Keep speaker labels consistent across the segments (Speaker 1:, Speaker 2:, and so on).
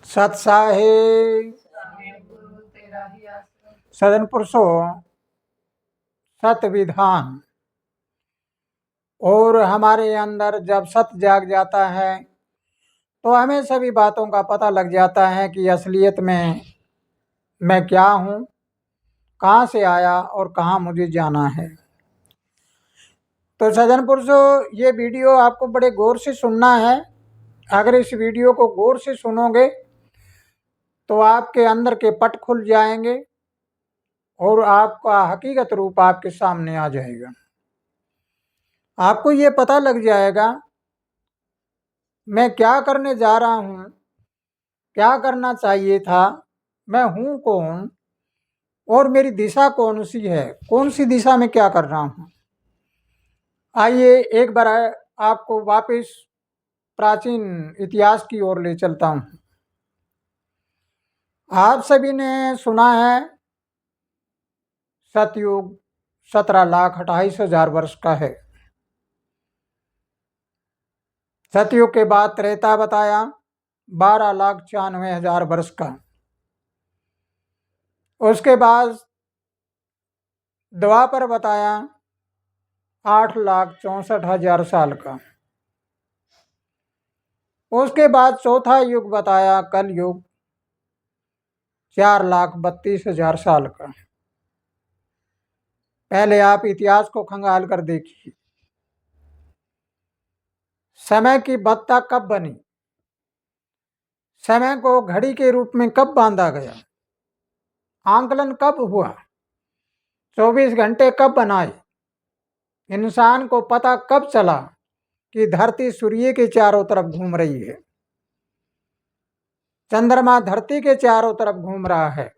Speaker 1: सत्साहे सदन पुरुषों सत विधान। और हमारे अंदर जब सत जाग जाता है तो हमें सभी बातों का पता लग जाता है कि असलियत में मैं क्या हूँ, कहाँ से आया और कहाँ मुझे जाना है। तो सज्जन पुरुषों, ये वीडियो आपको बड़े गौर से सुनना है। अगर इस वीडियो को गौर से सुनोगे तो आपके अंदर के पट खुल जाएंगे और आपका हकीकत रूप आपके सामने आ जाएगा। आपको ये पता लग जाएगा मैं क्या करने जा रहा हूँ, क्या करना चाहिए था, मैं हूँ कौन और मेरी दिशा कौन सी है, कौन सी दिशा में क्या कर रहा हूँ। आइए एक बार आपको वापस प्राचीन इतिहास की ओर ले चलता हूँ। आप सभी ने सुना है सतयुग 17,28,000 वर्ष का है। सतयुग के बाद त्रेता बताया 12,96,000 वर्ष का। उसके बाद द्वापर बताया 8,64,000 साल का। उसके बाद चौथा युग बताया कल युग 4,32,000 साल का। पहले आप इतिहास को खंगाल कर देखिए, समय की बत्ता कब बनी, समय को घड़ी के रूप में कब बांधा गया, आंकलन कब हुआ, 24 घंटे कब बनाए, इंसान को पता कब चला कि धरती सूर्य के चारों तरफ घूम रही है, चंद्रमा धरती के चारों तरफ घूम रहा है,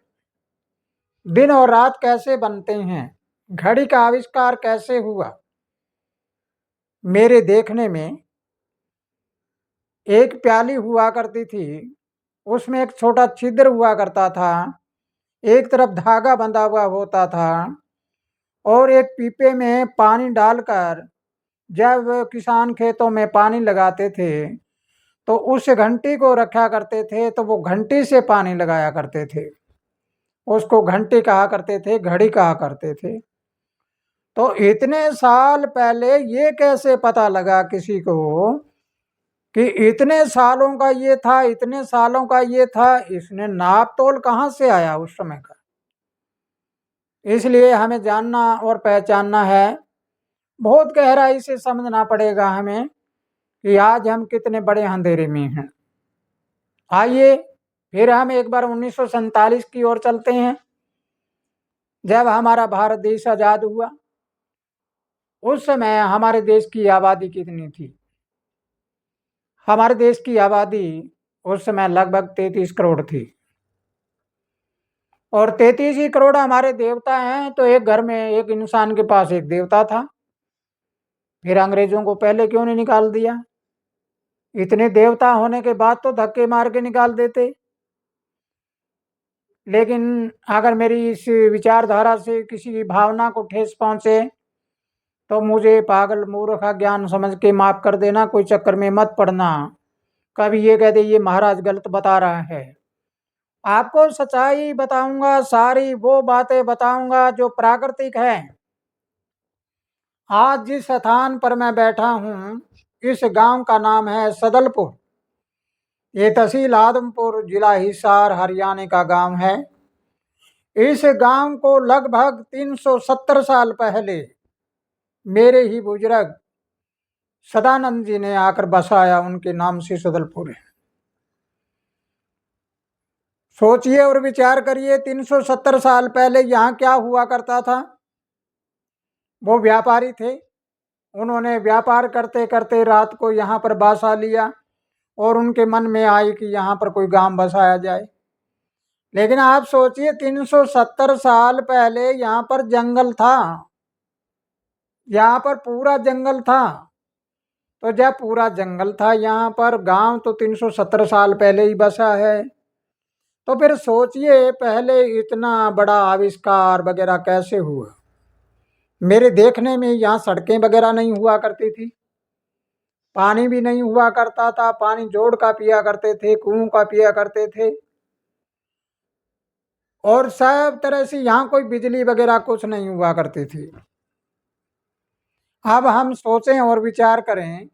Speaker 1: दिन और रात कैसे बनते हैं, घड़ी का आविष्कार कैसे हुआ। मेरे देखने में एक प्याली हुआ करती थी, उसमें एक छोटा छिद्र हुआ करता था, एक तरफ धागा बंधा हुआ होता था और एक पीपे में पानी डालकर जब किसान खेतों में पानी लगाते थे तो उस घंटी को रखा करते थे, तो वो घंटी से पानी लगाया करते थे, उसको घंटी कहा करते थे, घड़ी कहा करते थे। तो इतने साल पहले ये कैसे पता लगा किसी को कि इतने सालों का ये था, इतने सालों का ये था, इसने नाप तोल कहाँ से आया उस समय का। इसलिए हमें जानना और पहचानना है, बहुत गहराई से समझना पड़ेगा हमें कि आज हम कितने बड़े अंधेरे में हैं। आइए फिर हम एक बार 1947 की ओर चलते हैं, जब हमारा भारत देश आजाद हुआ। उस समय हमारे देश की आबादी कितनी थी? हमारे देश की आबादी उस समय लगभग 33 करोड़ थी और 33 ही करोड़ हमारे देवता हैं, तो एक घर में एक इंसान के पास एक देवता था। फिर अंग्रेजों को पहले क्यों नहीं निकाल दिया? इतने देवता होने के बाद तो धक्के मार के निकाल देते। लेकिन अगर मेरी इस विचारधारा से किसी भावना को ठेस पहुंचे तो मुझे पागल मूर्ख ज्ञान समझ के माफ कर देना, कोई चक्कर में मत पड़ना। कभी ये कह दे ये महाराज गलत बता रहा है। आपको सच्चाई बताऊंगा, सारी वो बातें बताऊंगा जो प्राकृतिक है। आज जिस स्थान पर मैं बैठा हूँ, इस गांव का नाम है सदलपुर। ये तहसील आदमपुर, जिला हिसार, हरियाणा का गांव है। इस गांव को लगभग 370 साल पहले मेरे ही बुजुर्ग सदानंद जी ने आकर बसाया, उनके नाम से सदलपुर है। सोचिए और विचार करिए, 370 साल पहले यहाँ क्या हुआ करता था। वो व्यापारी थे, उन्होंने व्यापार करते करते रात को यहाँ पर बसा लिया और उनके मन में आई कि यहाँ पर कोई गांव बसाया जाए। लेकिन आप सोचिए 370 साल पहले यहाँ पर जंगल था, यहाँ पर पूरा जंगल था। तो जब पूरा जंगल था यहाँ पर, गांव तो 370 साल पहले ही बसा है। तो फिर सोचिए पहले इतना बड़ा आविष्कार वगैरह कैसे हुआ। मेरे देखने में यहाँ सड़कें वगैरह नहीं हुआ करती थी, पानी भी नहीं हुआ करता था, पानी जोड़ का पिया करते थे, कुओं का पिया करते थे। और सब तरह से यहाँ कोई बिजली वगैरह कुछ नहीं हुआ करती थी। अब हम सोचें और विचार करें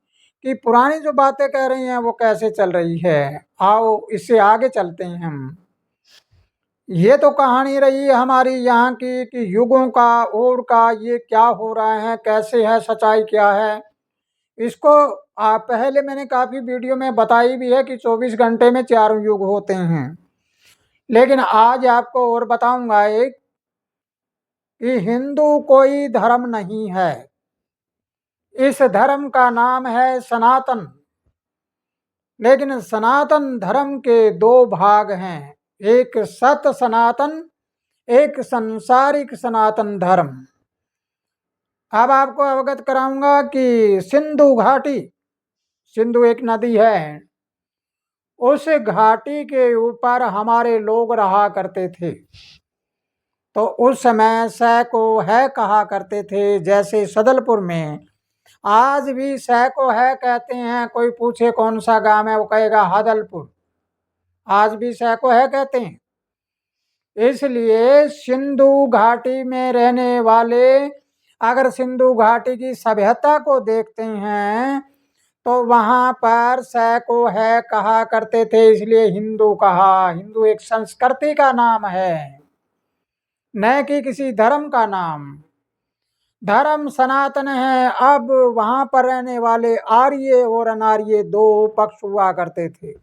Speaker 1: कि पुरानी जो बातें कह रही हैं वो कैसे चल रही है। आओ इससे आगे चलते हैं हम। ये तो कहानी रही हमारी यहाँ की कि युगों का और का ये क्या हो रहा है, कैसे है, सच्चाई क्या है। इसको पहले मैंने काफ़ी वीडियो में बताई भी है कि 24 घंटे में 4 युग होते हैं। लेकिन आज आपको और बताऊंगा एक कि हिंदू कोई धर्म नहीं है। इस धर्म का नाम है सनातन। लेकिन सनातन धर्म के 2 भाग हैं, एक सत सनातन, एक संसारिक सनातन धर्म। अब आपको अवगत कराऊंगा कि सिंधु घाटी, सिंधु एक नदी है, उस घाटी के ऊपर हमारे लोग रहा करते थे। तो उस समय सैको है कहा करते थे। जैसे सदलपुर में आज भी सैको है कहते हैं। कोई पूछे कौन सा गांव है, वो कहेगा हदलपुर। आज भी सैको है कहते हैं। इसलिए सिंधु घाटी में रहने वाले अगर सिंधु घाटी की सभ्यता को देखते हैं तो वहां पर सैको है कहा करते थे, इसलिए हिंदू कहा। हिंदू एक संस्कृति का नाम है, न कि किसी धर्म का नाम। धर्म सनातन है। अब वहां पर रहने वाले आर्य और अनार्य 2 पक्ष हुआ करते थे।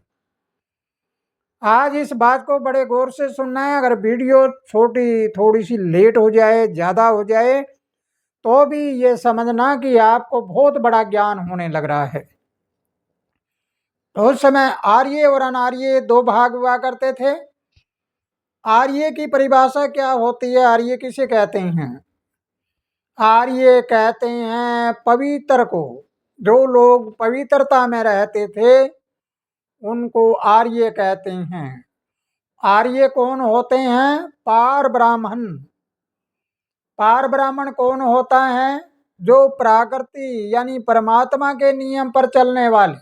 Speaker 1: आज इस बात को बड़े गौर से सुनना है। अगर वीडियो छोटी थोड़ी सी लेट हो जाए, ज़्यादा हो जाए, तो भी ये समझना कि आपको बहुत बड़ा ज्ञान होने लग रहा है। उस समय आर्य और अनार्य 2 भाग हुआ करते थे। आर्य की परिभाषा क्या होती है? आर्य किसे कहते हैं? आर्य कहते हैं पवित्र को। जो लोग पवित्रता में रहते थे उनको आर्य कहते हैं। आर्य कौन होते हैं? पार ब्राह्मण। पार ब्राह्मण कौन होता है? जो प्रकृति यानी परमात्मा के नियम पर चलने वाले,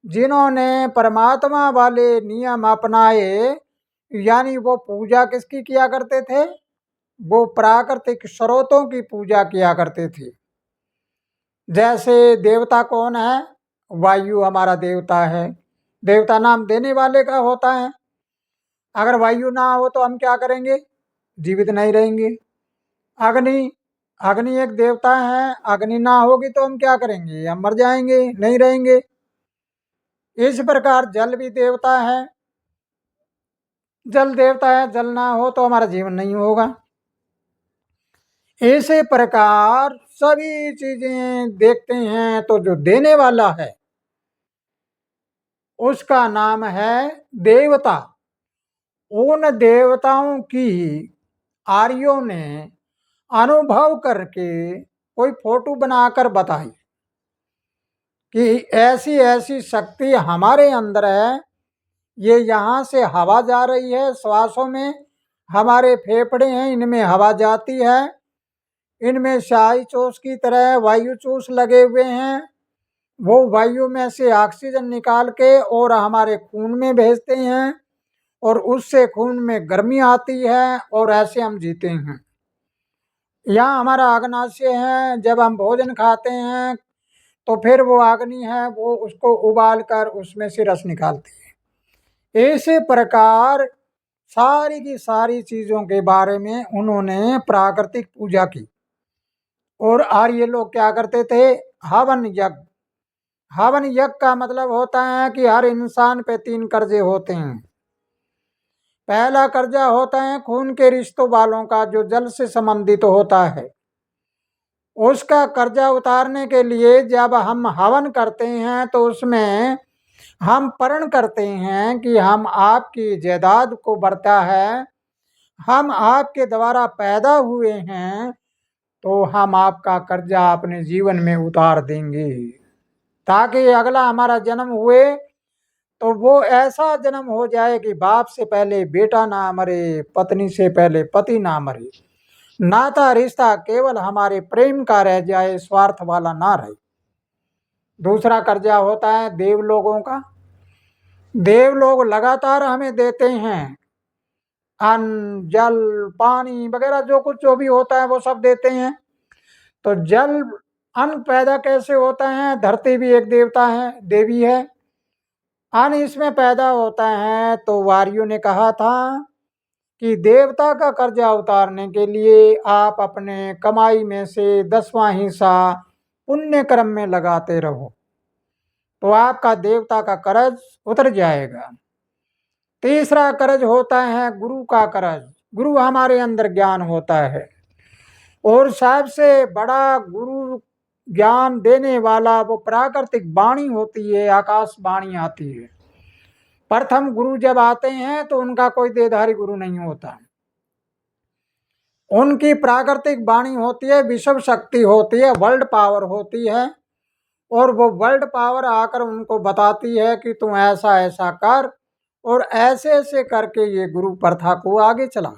Speaker 1: जिन्होंने परमात्मा वाले नियम अपनाए। यानी वो पूजा किसकी किया करते थे? वो प्राकृतिक स्रोतों की पूजा किया करते थे। जैसे देवता कौन है? वायु हमारा देवता है। देवता नाम देने वाले का होता है। अगर वायु ना हो तो हम क्या करेंगे? जीवित नहीं रहेंगे। अग्नि, अग्नि एक देवता है। अग्नि ना होगी तो हम क्या करेंगे? हम मर जाएंगे, नहीं रहेंगे। इस प्रकार जल भी देवता है। जल देवता है, जल ना हो तो हमारा जीवन नहीं होगा। इसी प्रकार सभी चीजें देखते हैं तो जो देने वाला है उसका नाम है देवता। उन देवताओं की आर्यों ने अनुभव करके कोई फोटो बनाकर बताई कि ऐसी ऐसी शक्ति हमारे अंदर है। ये यहाँ से हवा जा रही है श्वासों में, हमारे फेफड़े हैं, इनमें हवा जाती है, इनमें शाही चूस की तरह वायु चूस लगे हुए हैं। वो वायु में से ऑक्सीजन निकाल के और हमारे खून में भेजते हैं और उससे खून में गर्मी आती है और ऐसे हम जीते हैं। यहाँ हमारा अग्नाशय है, जब हम भोजन खाते हैं तो फिर वो अग्नि है, वो उसको उबाल कर उसमें से रस निकालती है। इसी प्रकार सारी की सारी चीज़ों के बारे में उन्होंने प्राकृतिक पूजा की। और आर्य लोग क्या करते थे? हवन यज्ञ। हवन यज्ञ का मतलब होता है कि हर इंसान पे 3 कर्जे होते हैं। पहला कर्जा होता है खून के रिश्तों वालों का, जो जल से संबंधित होता है। उसका कर्जा उतारने के लिए जब हम हवन करते हैं तो उसमें हम प्रण करते हैं कि हम आपकी जायदाद को बरता है, हम आपके द्वारा पैदा हुए हैं, तो हम आपका कर्जा अपने जीवन में उतार देंगे, ताकि अगला हमारा जन्म हुए तो वो ऐसा जन्म हो जाए कि बाप से पहले बेटा ना मरे, पत्नी से पहले पति ना मरे, नाता रिश्ता केवल हमारे प्रेम का रह जाए, स्वार्थ वाला ना रहे। दूसरा कर्जा होता है देवलोगों का। देवलोग लगातार हमें देते हैं, अन्न, जल, पानी वगैरह जो कुछ जो भी होता है वो सब देते हैं। तो जल अन्न पैदा कैसे होता है? धरती भी एक देवता है, देवी है। अन्न इसमें पैदा होता है। तो वारियों ने कहा था कि देवता का कर्जा उतारने के लिए आप अपने कमाई में से 10वां हिस्सा पुण्य कर्म में लगाते रहो, तो आपका देवता का कर्ज उतर जाएगा। तीसरा कर्ज होता है गुरु का कर्ज। गुरु हमारे अंदर ज्ञान होता है, और सबसे बड़ा गुरु ज्ञान देने वाला वो प्राकृतिक वाणी होती है, आकाश वाणी आती है। प्रथम गुरु जब आते हैं तो उनका कोई देहधारी गुरु नहीं होता, उनकी प्राकृतिक वाणी होती है, विश्व शक्ति होती है, वर्ल्ड पावर होती है। और वो वर्ल्ड पावर आकर उनको बताती है कि तुम ऐसा ऐसा कर, और ऐसे ऐसे करके ये गुरु प्रथा को आगे चला।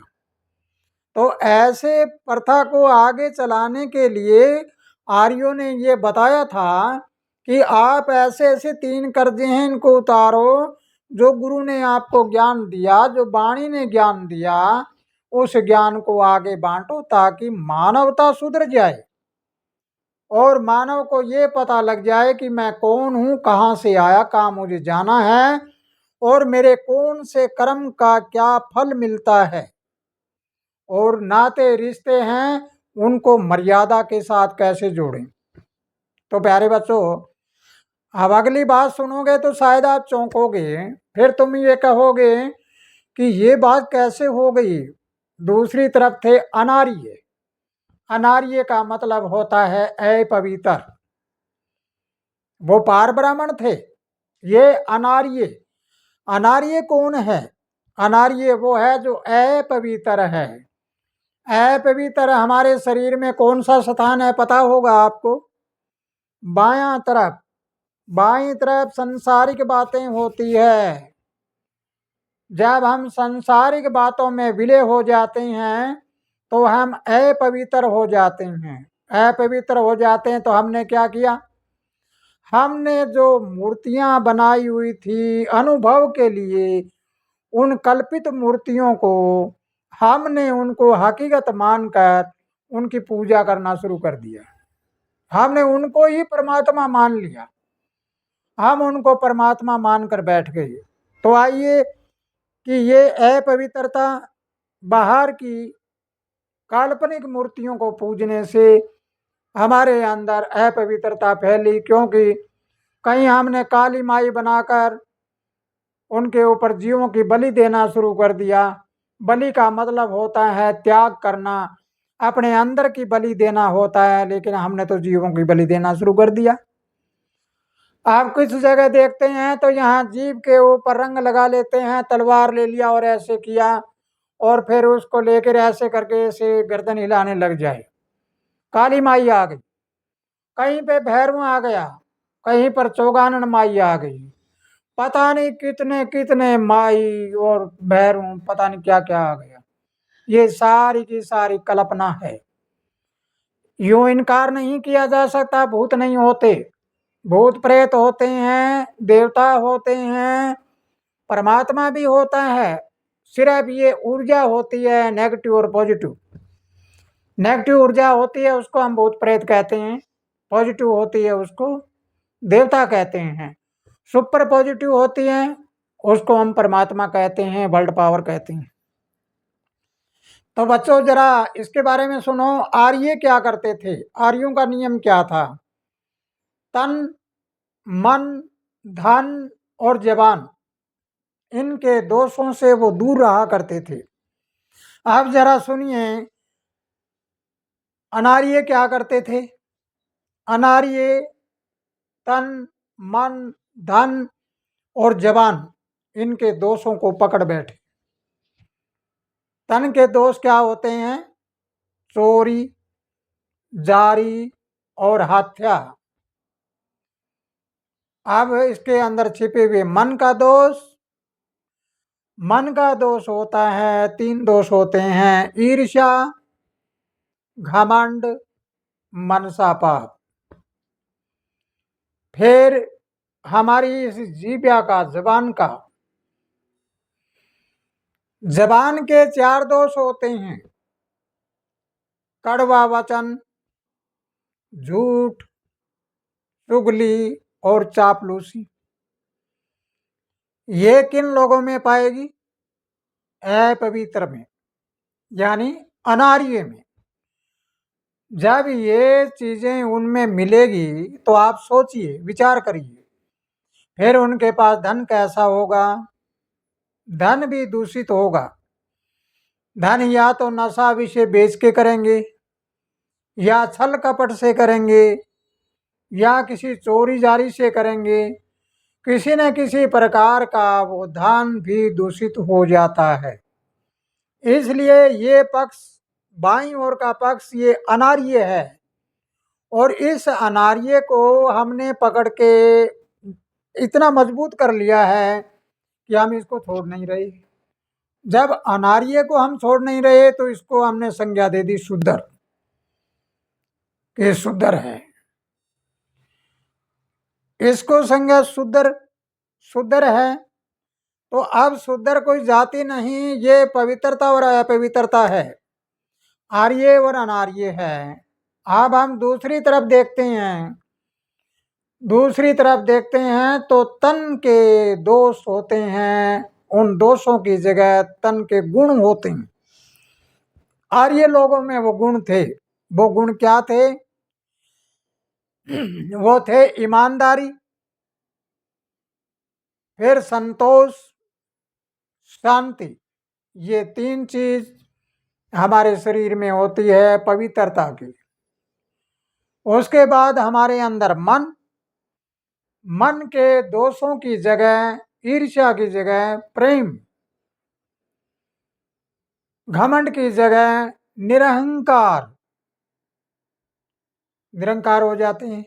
Speaker 1: तो ऐसे प्रथा को आगे चलाने के लिए आर्यों ने ये बताया था कि आप ऐसे ऐसे 3 कर्जे हैं, इनको उतारो। जो गुरु ने आपको ज्ञान दिया, जो वाणी ने ज्ञान दिया, उस ज्ञान को आगे बांटो ताकि मानवता सुधर जाए और मानव को ये पता लग जाए कि मैं कौन हूँ, कहाँ से आया, कहाँ मुझे जाना है, और मेरे कौन से कर्म का क्या फल मिलता है, और नाते रिश्ते हैं उनको मर्यादा के साथ कैसे जोड़ें। तो प्यारे बच्चों, अब अगली बात सुनोगे तो शायद आप चौंकोगे, फिर तुम ये कहोगे कि ये बात कैसे हो गई। दूसरी तरफ थे अनार्य। अनार्य का मतलब होता है अपवित्र। वो पार ब्राह्मण थे, ये अनार्य। अनार्य कौन है? अनार्य वो है जो अपवित्र है। अपवित्र हमारे शरीर में कौन सा स्थान है पता होगा आपको? बायां तरफ। बाईं तरफ संसारिक बातें होती है। जब हम संसारिक बातों में विलय हो जाते हैं तो हम अपवित्र हो जाते हैं। अपवित्र हो जाते हैं तो हमने क्या किया? हमने जो मूर्तियां बनाई हुई थी अनुभव के लिए, उन कल्पित मूर्तियों को हमने उनको हकीकत मानकर उनकी पूजा करना शुरू कर दिया। हमने उनको ही परमात्मा मान लिया, हम उनको परमात्मा मानकर बैठ गए। तो आइए कि ये अपवित्रता, बाहर की काल्पनिक मूर्तियों को पूजने से हमारे अंदर अपवित्रता फैली, क्योंकि कहीं हमने काली माई बनाकर उनके ऊपर जीवों की बलि देना शुरू कर दिया। बलि का मतलब होता है त्याग करना, अपने अंदर की बलि देना होता है, लेकिन हमने तो जीवों की बलि देना शुरू कर दिया। आप कुछ जगह देखते हैं तो यहाँ जीव के ऊपर रंग लगा लेते हैं, तलवार ले लिया और ऐसे किया, और फिर उसको लेकर ऐसे करके ऐसे गर्दन हिलाने लग जाए। काली माई आ गई, कहीं पे भैरव आ गया, कहीं पर चौगानन माई आ गई, पता नहीं कितने कितने माई और भैरव, पता नहीं क्या क्या आ गया। ये सारी की सारी कल्पना है। यूं इनकार नहीं किया जा सकता, भूत नहीं होते, भूत प्रेत होते हैं, देवता होते हैं, परमात्मा भी होता है। सिर्फ ये ऊर्जा होती है नेगेटिव और पॉजिटिव। नेगेटिव ऊर्जा होती है उसको हम भूत प्रेत कहते हैं, पॉजिटिव होती है उसको देवता कहते हैं, सुपर पॉजिटिव होती है उसको हम परमात्मा कहते हैं, वर्ल्ड पावर कहते हैं। तो बच्चों जरा इसके बारे में सुनो। आर्य क्या करते थे? आर्यों का नियम क्या था? तन, मन, धन और जबान, इनके दोषों से वो दूर रहा करते थे। अब जरा सुनिए, अनार्य क्या करते थे? अनार्य तन, मन, धन और जबान, इनके दोषों को पकड़ बैठे। तन के दोष क्या होते हैं? चोरी, जारी और हत्या। अब इसके अंदर छिपे हुए मन का दोष। मन का दोष होता है, 3 दोष होते हैं, ईर्ष्या, घमंड, मनसा पाप। फिर हमारी इस जीभ्या का, जबान का, जबान के 4 दोष होते हैं: कड़वा वचन, झूठ, चुगली और चापलूसी। ये किन लोगों में पाएगी? अपवित्र में, यानी अनार्य में। जब ये चीजें उनमें मिलेगी तो आप सोचिए, विचार करिए, फिर उनके पास धन कैसा होगा? धन भी दूषित होगा। धन या तो नशा विषय बेच के करेंगे, या छल कपट से करेंगे, या किसी चोरी जारी से करेंगे। किसी न किसी प्रकार का वो धन भी दूषित हो जाता है। इसलिए ये पक्ष, बाईं ओर का पक्ष, ये अनार्य है, और इस अनार्य को हमने पकड़ के इतना मजबूत कर लिया है कि हम इसको छोड़ नहीं रहे। जब अनार्य को हम छोड़ नहीं रहे तो इसको हमने संज्ञा दे दी शूद्र, कि शूद्र है। इसको संज्ञा शूद्र है। तो अब शूद्र कोई जाति नहीं, ये पवित्रता और अपवित्रता है, आर्य और अनार्य है। अब हम दूसरी तरफ देखते हैं तो तन के दोष होते हैं, उन दोषों की जगह तन के गुण होते हैं। आर्य लोगों में वो गुण थे। वो गुण क्या थे? वो थे ईमानदारी, फिर संतोष, शांति। ये 3 चीज हमारे शरीर में होती है पवित्रता की। उसके बाद हमारे अंदर मन के दोषों की जगह, ईर्ष्या की जगह प्रेम, घमंड की जगह निरहंकार हो जाते हैं।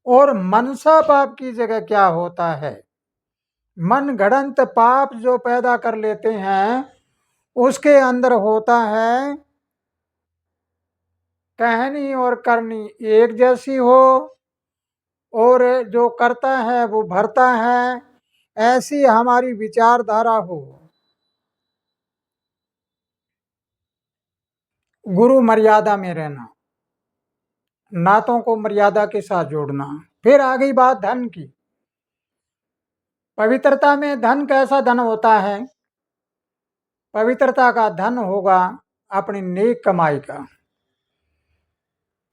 Speaker 1: और मनसा पाप की जगह क्या होता है? मन गढ़ंत पाप जो पैदा कर लेते हैं, उसके अंदर होता है कहनी और करनी एक जैसी हो, और जो करता है वो भरता है, ऐसी हमारी विचारधारा हो। गुरु मर्यादा में रहना, नातों को मर्यादा के साथ जोड़ना। फिर आ गई बात धन की। पवित्रता में धन कैसा धन होता है? पवित्रता का धन होगा अपनी नेक कमाई का,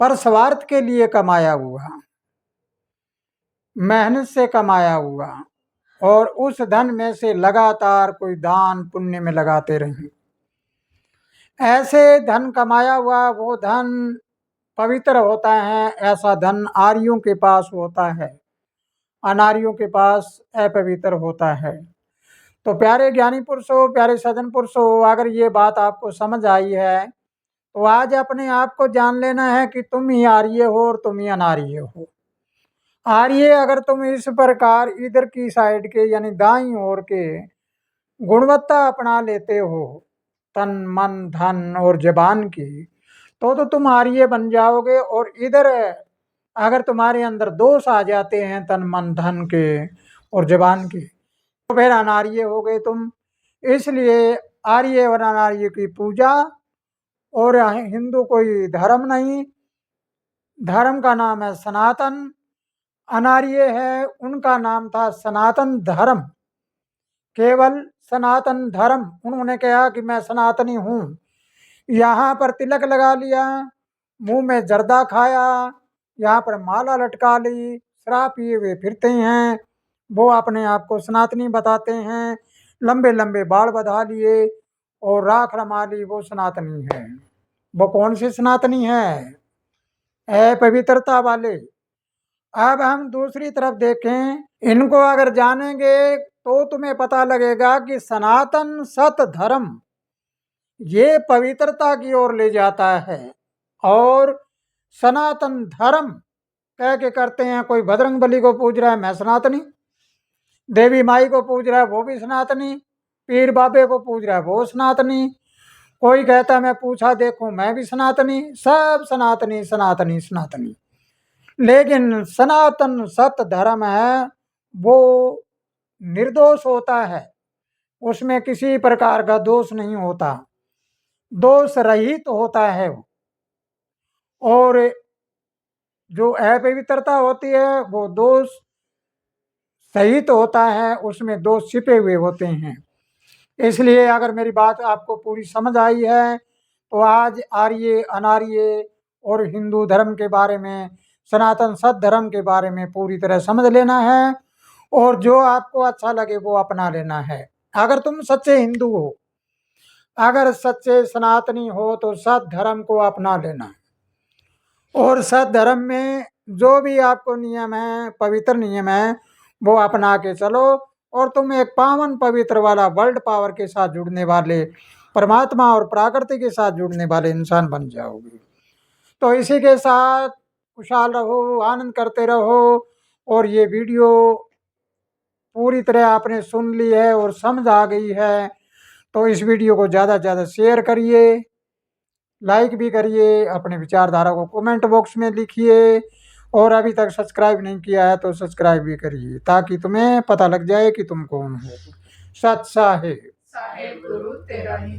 Speaker 1: पर स्वार्थ के लिए कमाया हुआ, मेहनत से कमाया हुआ, और उस धन में से लगातार कोई दान पुण्य में लगाते रहें। ऐसे धन कमाया हुआ वो धन पवित्र होता है। ऐसा धन आर्यों के पास होता है, अनार्यों के पास अपवित्र होता है। तो प्यारे ज्ञानी पुरुषों, प्यारे सज्जन पुरुषों, अगर ये बात आपको समझ आई है तो आज अपने आप को जान लेना है कि तुम ही आर्य हो और तुम ही अनार्य हो। आर्य अगर तुम इस प्रकार इधर की साइड के, यानी दाईं ओर के गुणवत्ता अपना लेते हो, तन मन धन और जबान की, तो तुम आर्य बन जाओगे। और इधर अगर तुम्हारे अंदर दोष आ जाते हैं तन मन धन के और जबान के, तो फिर अनार्य हो गए तुम। इसलिए आर्य और अनार्य की पूजा, और हिंदू कोई धर्म नहीं, धर्म का नाम है सनातन। अनार्य है, उनका नाम था सनातन धर्म, केवल सनातन धर्म। उन्होंने कहा कि मैं सनातनी हूँ, यहाँ पर तिलक लगा लिया, मुंह में जर्दा खाया, यहाँ पर माला लटका ली, शराब पिए हुए फिरते हैं, वो अपने आप को सनातनी बताते हैं। लंबे लंबे बाल बधा लिए और राख रमा ली, वो सनातनी है। वो कौन सी सनातनी है? पवित्रता वाले। अब हम दूसरी तरफ देखें, इनको अगर जानेंगे तो तुम्हें पता लगेगा कि सनातन सत धर्म ये पवित्रता की ओर ले जाता है। और सनातन धर्म कह के करते हैं, कोई बजरंग बली को पूज रहा है, मैं सनातनी। देवी माई को पूज रहा है, वो भी सनातनी। पीर बाबे को पूज रहा है, वो सनातनी। कोई कहता है मैं पूछा देखूं, मैं भी सनातनी। सब सनातनी सनातनी सनातनी। लेकिन सनातन सत्य धर्म है वो निर्दोष होता है, उसमें किसी प्रकार का दोष नहीं होता, दोष रहित होता है वो। और जो अपवित्रता होती है वो दोष सहित होता है, उसमें दोष छिपे हुए होते हैं। इसलिए अगर मेरी बात आपको पूरी समझ आई है तो आज आर्य अनार्य और हिंदू धर्म के बारे में, सनातन सत धर्म के बारे में पूरी तरह समझ लेना है और जो आपको अच्छा लगे वो अपना लेना है। अगर तुम सच्चे हिंदू हो, अगर सच्चे सनातनी हो तो सत धर्म को अपना लेना और सत धर्म में जो भी आपको नियम है, पवित्र नियम है, वो अपना के चलो और तुम एक पावन पवित्र वाला वर्ल्ड पावर के साथ जुड़ने वाले, परमात्मा और प्रकृति के साथ जुड़ने वाले इंसान बन जाओगे। तो इसी के साथ खुशहाल रहो, आनंद करते रहो। और ये वीडियो पूरी तरह आपने सुन ली है और समझ आ गई है तो इस वीडियो को ज़्यादा से ज़्यादा शेयर करिए, लाइक भी करिए, अपने विचारधारा को कमेंट बॉक्स में लिखिए और अभी तक सब्सक्राइब नहीं किया है तो सब्सक्राइब भी करिए ताकि तुम्हें पता लग जाए कि तुम कौन हो। सत साहेब
Speaker 2: साहेब गुरु तेरा ही